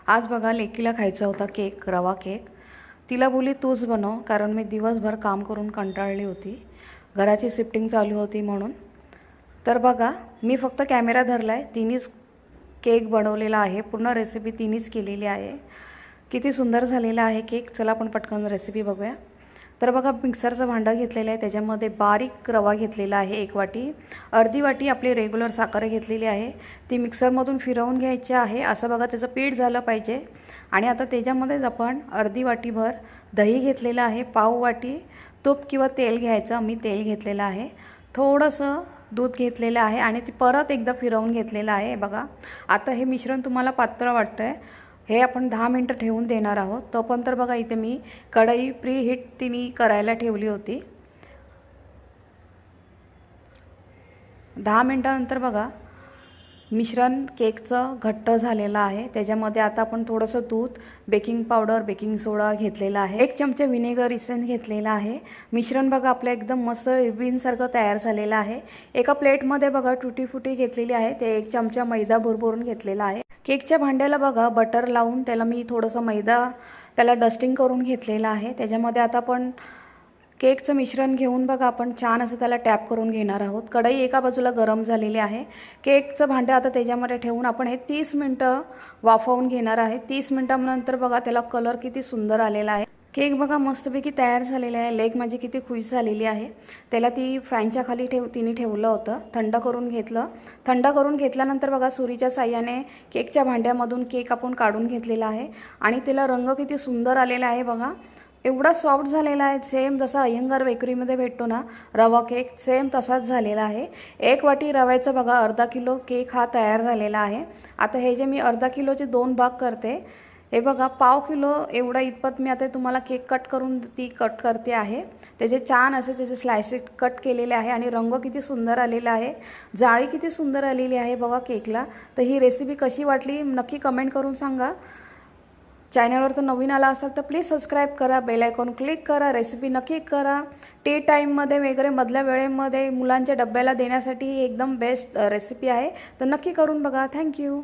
आज बघा लेकीला खायचा होता केक, रवा केक. तिला बोली तूच बनव, कारण मी दिवसभर काम करून कंटाळली होती. घराची शिफ्टिंग चालू होती म्हणून. तर बघा मी फक्त कॅमेरा धरला आहे, तिनेच केक बनवलेला आहे. पूर्ण रेसिपी तिनेच केलेली आहे. किती सुंदर झालेला आहे केक. चला आपण पटकन रेसिपी बघूया. तर बघा मिक्सरचं भांडं घेतलेलं आहे, त्याच्यामध्ये बारीक रवा घेतलेला आहे 1 वाटी. अर्धी वाटी आपली रेग्युलर साखर घेतलेली आहे, ती मिक्सरमधून फिरवून घ्यायची आहे. असं बघा त्याचं पीठ झालं पाहिजे. आणि आता त्याच्यामध्येच आपण अर्धी वाटीभर दही घेतलेलं आहे, पाव वाटी तूप किंवा तेल घ्यायचं. मी तेल घेतलेलं आहे. थोडंसं दूध घेतलेलं आहे आणि ती परत एकदा फिरवून घेतलेलं आहे. बघा आता हे मिश्रण तुम्हाला पातळ वाटतं आहे, हे आपण 10 मिनटं ठेवून देणार आहोत. तोपर्यंत तर बघा इथे मी कढई प्री हीट ती मी करायला ठेवली होती. 10 मिनटानंतर बघा मिश्रण केकचं घट्ट झालेलं आहे. त्याच्यामध्ये आता आपण थोडंसं दूध, बेकिंग पावडर, बेकिंग सोडा घेतलेला आहे. 1 चमचा विनेगर इसेन्स घेतलेला आहे. मिश्रण बघा आपलं एकदम मस्त रिबीनसारखं तयार झालेलं आहे. एका प्लेटमध्ये बघा टुटी फुटी घेतलेली आहे, ते 1 चमचा मैदा भरभरून घेतलेला आहे. केकच्या भांड्याला बघा बटर लावून त्याला मी थोडंसं मैदा त्याला डस्टिंग करून घेतलेलं आहे. त्याच्यामध्ये आता आपण केकचं मिश्रण घेऊन बघा आपण छान असं त्याला टॅप करून घेणार आहोत. कढई एका बाजूला गरम झालेली आहे. केकचं भांडं आता त्याच्यामध्ये ठेवून आपण हे 30 मिनटं वाफवून घेणार आहे. 30 मिनटानंतर बघा त्याला कलर किती सुंदर आलेला आहे. केक बघा मस्तपैकी तयार झालेला आहे. लेक माझी किती खुश झालेली आहे. त्याला ती फॅनच्या खाली तिने ठेवलं होतं, थंड करून घेतलं. थंड करून घेतल्यानंतर बघा सुरीच्या साह्याने केकच्या भांड्यामधून केक आपण काढून घेतलेला आहे. आणि त्याला रंग किती सुंदर आलेला आहे. बघा एवढा सॉफ्ट झालेला आहे, सेम जसा अय्यंगार बेकरीमध्ये भेटतो ना रवा केक, सेम तसाच झालेला आहे. 1 वाटी रव्याचं बघा अर्धा किलो केक हा तयार झालेला आहे. आता हे जे मी अर्धा किलोचे 2 भाग करते, हे बघा पाव किलो एवढा इतपत मी आता तुम्हाला केक कट करून कट करते आहे. त्याचे छान असे त्याचे स्लायसेस कट केलेले आहे आणि रंग किती सुंदर आलेला आहे, जाळी किती सुंदर आलेली आहे बघा केकला. तर ही रेसिपी कशी वाटली नक्की कमेंट करून सांगा. चॅनलवर तर नवीन आला असाल तर प्लीज सबस्क्राईब करा, बेल आयकॉन क्लिक करा. रेसिपी नक्की करा. टी टाईममध्ये वगैरे मधल्या वेळेमध्ये मुलांच्या डब्याला देण्यासाठी ही एकदम बेस्ट रेसिपी आहे. तर नक्की करून बघा. थँक्यू.